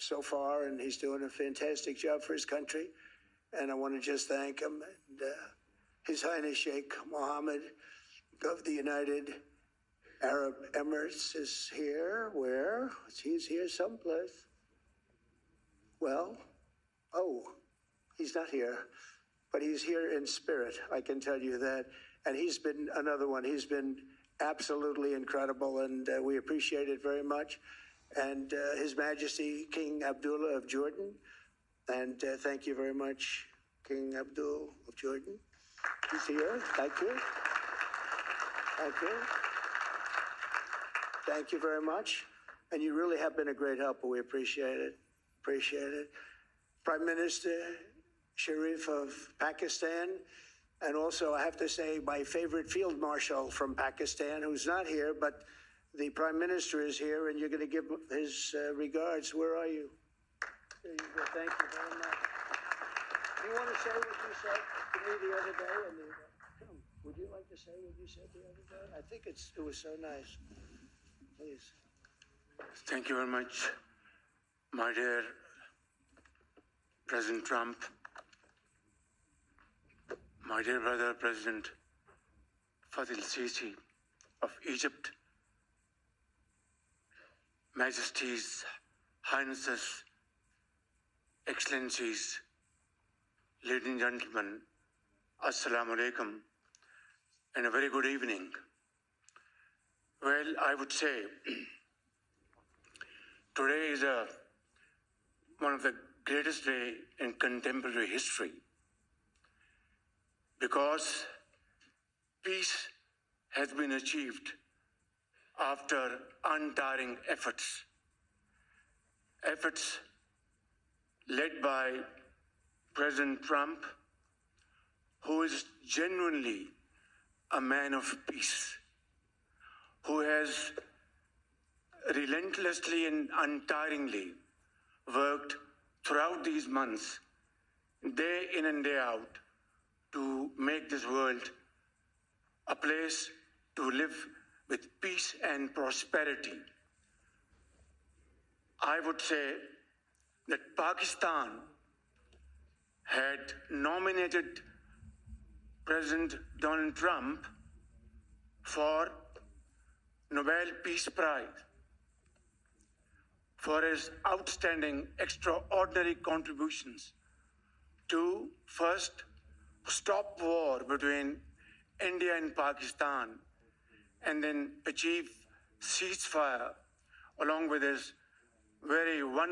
so far, and he's doing a fantastic job for his country. And I want to just thank him. And His Highness Sheikh Mohammed of the United Arab Emirates is here. Where? He's here someplace. Well, he's not here, but he's here in spirit, I can tell you that. And he's been another one. He's been absolutely incredible, and we appreciate it very much. And His Majesty King Abdullah of Jordan, and thank you very much, King Abdul of Jordan. He's here. Thank you. Thank you. Thank you very much. And you really have been a great help. We appreciate it. Appreciate it. Prime Minister Sharif of Pakistan, and also I have to say my favorite Field Marshal from Pakistan, who's not here, but the Prime Minister is here, and you're going to give his regards. Where are you? There you go. Thank you very much. Do you want to say what you said to me the other day? Come, would you like to say what you said the other day? I think it was so nice. Please. Thank you very much, my dear President Trump, my dear brother President Fadil Sisi of Egypt, Majesties, Highnesses, Excellencies, ladies and gentlemen, Assalamu alaikum, and a very good evening. Well, I would say today is one of the greatest days in contemporary history, because peace has been achieved after untiring efforts led by President Trump, who is genuinely a man of peace, who has relentlessly and untiringly worked throughout these months, day in and day out, to make this world a place to live with peace and prosperity. I would say that Pakistan had nominated President Donald Trump for Nobel Peace Prize for his outstanding, extraordinary contributions to first stop war between India and Pakistan, and then achieve ceasefire along with his very wonderful